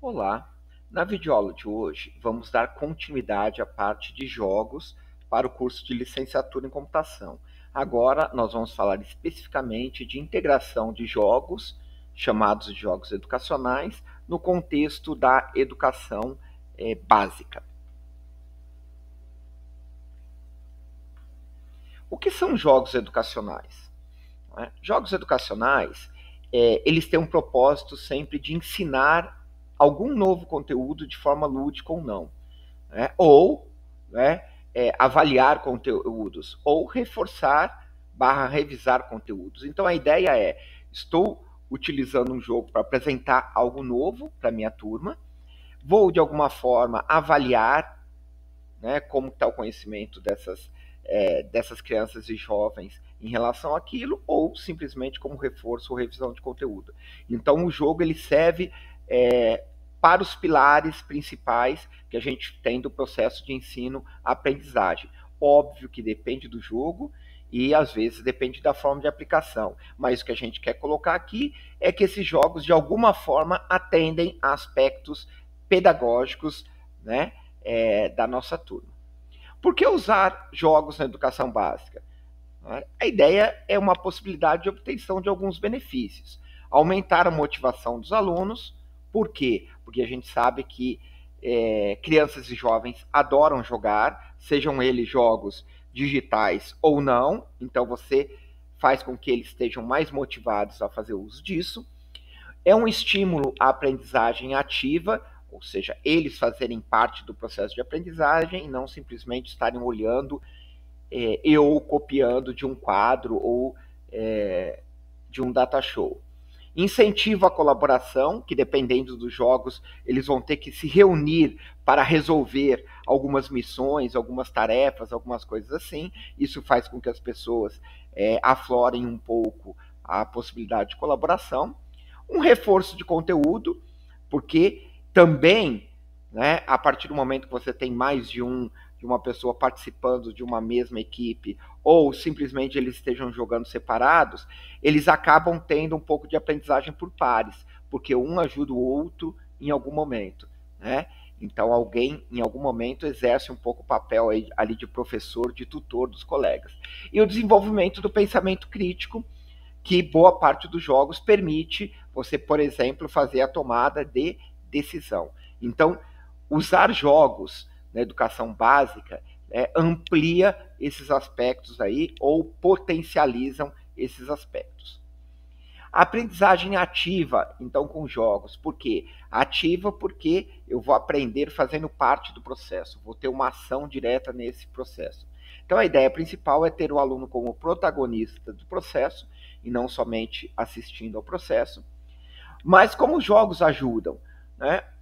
Olá! Na videoaula de hoje, vamos dar continuidade à parte de jogos para o curso de licenciatura em computação. Agora, nós vamos falar especificamente de integração de jogos, chamados de jogos educacionais, no contexto da educação básica. O que são jogos educacionais? Jogos educacionais, eles têm um propósito sempre de ensinar algum novo conteúdo de forma lúdica ou não, ou avaliar conteúdos, ou reforçar / revisar conteúdos. Então a ideia é, estou utilizando um jogo para apresentar algo novo para minha turma, vou de alguma forma avaliar como está o conhecimento dessas crianças e jovens em relação àquilo, ou simplesmente como reforço ou revisão de conteúdo. Então o jogo ele serve para os pilares principais que a gente tem do processo de ensino-aprendizagem. Óbvio que depende do jogo e às vezes depende da forma de aplicação, mas o que a gente quer colocar aqui é que esses jogos de alguma forma atendem a aspectos pedagógicos da nossa turma. Por que usar jogos na educação básica? A ideia é uma possibilidade de obtenção de alguns benefícios. Aumentar a motivação dos alunos. Por quê? Porque a gente sabe que crianças e jovens adoram jogar, sejam eles jogos digitais ou não, então você faz com que eles estejam mais motivados a fazer uso disso. É um estímulo à aprendizagem ativa, ou seja, eles fazerem parte do processo de aprendizagem e não simplesmente estarem olhando ou copiando de um quadro ou de um data show. Incentiva a colaboração, que dependendo dos jogos, eles vão ter que se reunir para resolver algumas missões, algumas tarefas, algumas coisas assim. Isso faz com que as pessoas aflorem um pouco a possibilidade de colaboração. Um reforço de conteúdo, porque também, a partir do momento que você tem mais de uma pessoa participando de uma mesma equipe, ou simplesmente eles estejam jogando separados, eles acabam tendo um pouco de aprendizagem por pares, porque um ajuda o outro em algum momento, Então alguém, em algum momento, exerce um pouco o papel ali de professor, de tutor dos colegas. E o desenvolvimento do pensamento crítico, que boa parte dos jogos permite você, por exemplo, fazer a tomada de decisão. Então, usar jogos na educação básica amplia esses aspectos aí, ou potencializam esses aspectos. A aprendizagem ativa, então, com jogos. Por quê? Ativa porque eu vou aprender fazendo parte do processo, vou ter uma ação direta nesse processo. Então, a ideia principal é ter o aluno como protagonista do processo, e não somente assistindo ao processo. Mas como os jogos ajudam?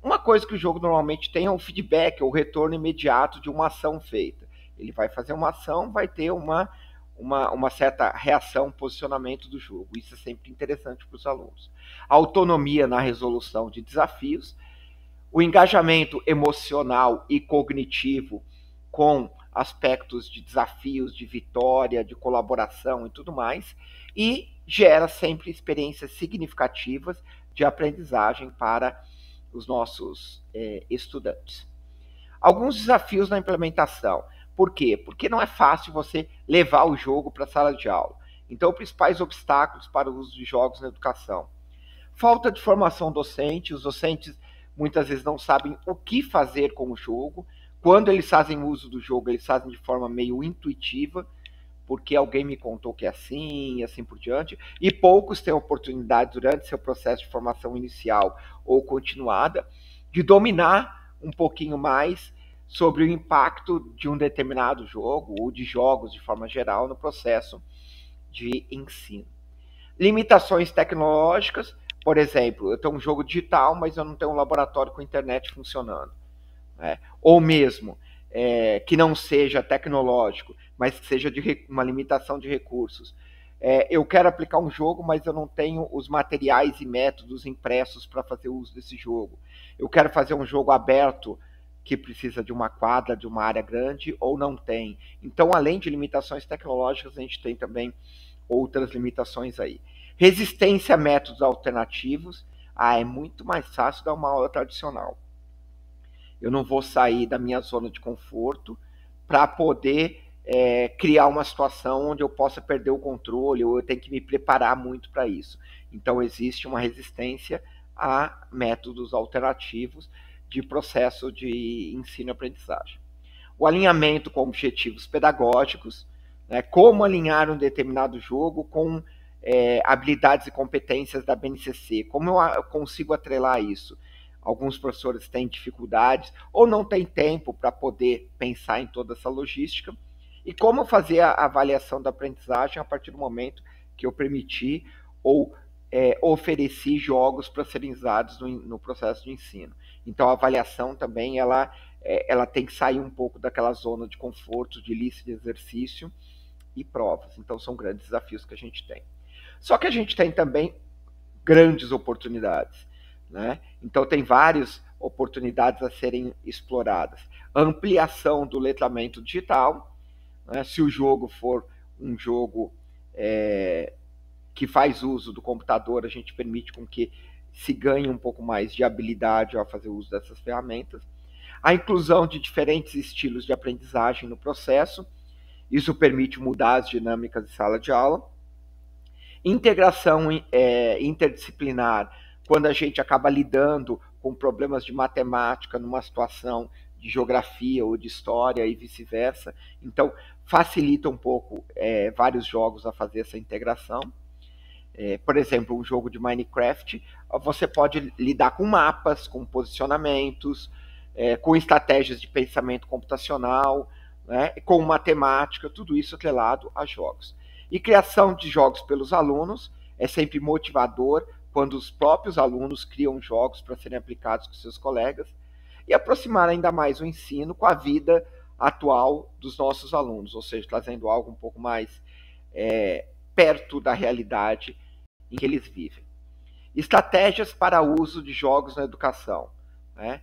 Uma coisa que o jogo normalmente tem é o feedback, o retorno imediato de uma ação feita. Ele vai fazer uma ação, vai ter uma certa reação, posicionamento do jogo. Isso é sempre interessante para os alunos. A autonomia na resolução de desafios, o engajamento emocional e cognitivo com aspectos de desafios, de vitória, de colaboração e tudo mais, e gera sempre experiências significativas de aprendizagem para os nossos estudantes. Alguns desafios na implementação. Por quê? Porque não é fácil você levar o jogo para a sala de aula. Então, principais obstáculos para o uso de jogos na educação. Falta de formação docente, os docentes muitas vezes não sabem o que fazer com o jogo. Quando eles fazem uso do jogo, eles fazem de forma meio intuitiva, porque alguém me contou que é assim, e assim por diante, e poucos têm oportunidade durante seu processo de formação inicial ou continuada de dominar um pouquinho mais sobre o impacto de um determinado jogo ou de jogos de forma geral no processo de ensino. Limitações tecnológicas, por exemplo, eu tenho um jogo digital, mas eu não tenho um laboratório com internet funcionando. Ou mesmo que não seja tecnológico, mas que seja de uma limitação de recursos. Eu quero aplicar um jogo, mas eu não tenho os materiais e métodos impressos para fazer uso desse jogo. Eu quero fazer um jogo aberto que precisa de uma quadra, de uma área grande, ou não tem. Então, além de limitações tecnológicas, a gente tem também outras limitações aí. Resistência a métodos alternativos. é muito mais fácil dar uma aula tradicional. Eu não vou sair da minha zona de conforto para poder criar uma situação onde eu possa perder o controle, ou eu tenho que me preparar muito para isso. Então, existe uma resistência a métodos alternativos de processo de ensino-aprendizagem. O alinhamento com objetivos pedagógicos, né, como alinhar um determinado jogo com habilidades e competências da BNCC, como eu consigo atrelar isso? Alguns professores têm dificuldades ou não têm tempo para poder pensar em toda essa logística. E como fazer a avaliação da aprendizagem a partir do momento que eu permiti ou ofereci jogos para serem usados no processo de ensino. Então, a avaliação também ela tem que sair um pouco daquela zona de conforto, de lista de exercício e provas. Então, são grandes desafios que a gente tem. Só que a gente tem também grandes oportunidades, né? Então, tem várias oportunidades a serem exploradas. A ampliação do letramento digital, né? Se o jogo for um jogo que faz uso do computador, a gente permite com que se ganhe um pouco mais de habilidade ao fazer uso dessas ferramentas. A inclusão de diferentes estilos de aprendizagem no processo, isso permite mudar as dinâmicas de sala de aula. Integração interdisciplinar, quando a gente acaba lidando com problemas de matemática numa situação de geografia ou de história e vice-versa. Então, facilita um pouco vários jogos a fazer essa integração. Por exemplo, um jogo de Minecraft, você pode lidar com mapas, com posicionamentos, com estratégias de pensamento computacional, né, com matemática, tudo isso atrelado a jogos. E criação de jogos pelos alunos é sempre motivador quando os próprios alunos criam jogos para serem aplicados com seus colegas, e aproximar ainda mais o ensino com a vida atual dos nossos alunos, ou seja, trazendo algo um pouco mais perto da realidade em que eles vivem. Estratégias para uso de jogos na educação, né?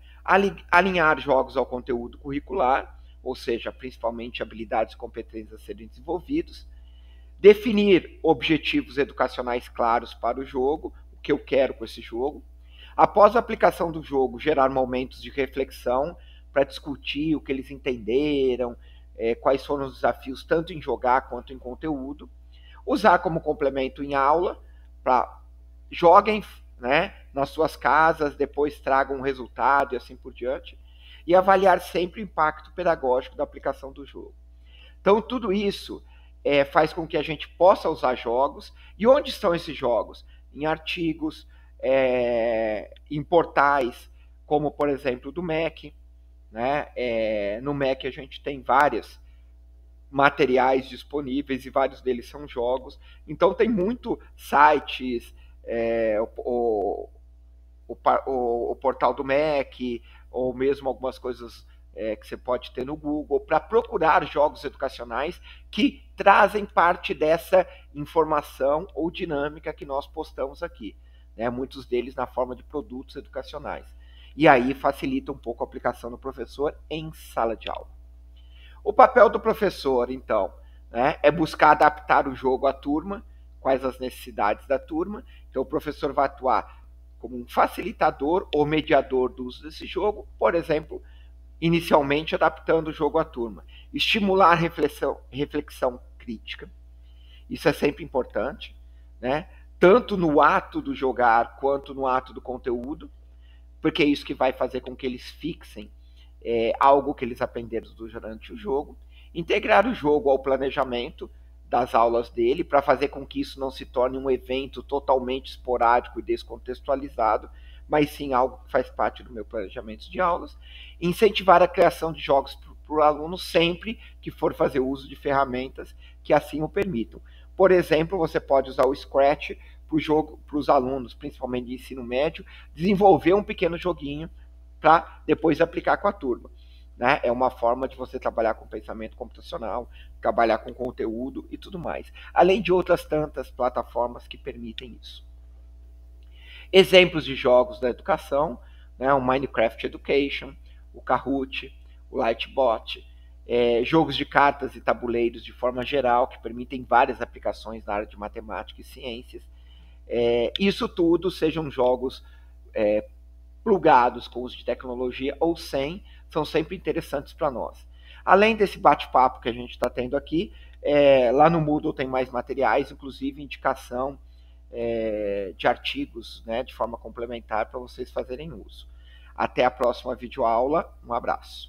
Alinhar jogos ao conteúdo curricular, ou seja, principalmente habilidades e competências a serem desenvolvidos. Definir objetivos educacionais claros para o jogo, o que eu quero com esse jogo. Após a aplicação do jogo, gerar momentos de reflexão para discutir o que eles entenderam, quais foram os desafios tanto em jogar quanto em conteúdo. Usar como complemento em aula, para joguem, né, nas suas casas, depois tragam um resultado e assim por diante. E avaliar sempre o impacto pedagógico da aplicação do jogo. Então, tudo isso faz com que a gente possa usar jogos. E onde estão esses jogos? Em artigos, em portais, como, por exemplo, do MEC. Né? No MEC a gente tem vários materiais disponíveis e vários deles são jogos. Então, tem muito sites, o portal do MEC, ou mesmo algumas coisas que você pode ter no Google, para procurar jogos educacionais que trazem parte dessa informação ou dinâmica que nós postamos aqui, né? Muitos deles na forma de produtos educacionais. E aí facilita um pouco a aplicação do professor em sala de aula. O papel do professor, então, né, é buscar adaptar o jogo à turma, quais as necessidades da turma. Então, o professor vai atuar como um facilitador ou mediador do uso desse jogo, por exemplo, inicialmente adaptando o jogo à turma. Estimular a reflexão crítica, isso é sempre importante, né? Tanto no ato do jogar quanto no ato do conteúdo, porque é isso que vai fazer com que eles fixem algo que eles aprenderam durante o jogo. Integrar o jogo ao planejamento das aulas dele, para fazer com que isso não se torne um evento totalmente esporádico e descontextualizado, mas sim algo que faz parte do meu planejamento de aulas. Incentivar a criação de jogos para o aluno sempre que for fazer uso de ferramentas que assim o permitam. Por exemplo, você pode usar o Scratch para os alunos, principalmente de ensino médio, desenvolver um pequeno joguinho para depois aplicar com a turma. Né? É uma forma de você trabalhar com pensamento computacional, trabalhar com conteúdo e tudo mais. Além de outras tantas plataformas que permitem isso. Exemplos de jogos da educação, né? O Minecraft Education, o Kahoot, o Lightbot, jogos de cartas e tabuleiros de forma geral, que permitem várias aplicações na área de matemática e ciências. Isso tudo sejam jogos plugados com uso de tecnologia ou sem, são sempre interessantes para nós. Além desse bate-papo que a gente está tendo aqui, lá no Moodle tem mais materiais, inclusive indicação de artigos, né, de forma complementar para vocês fazerem uso. Até a próxima videoaula, um abraço.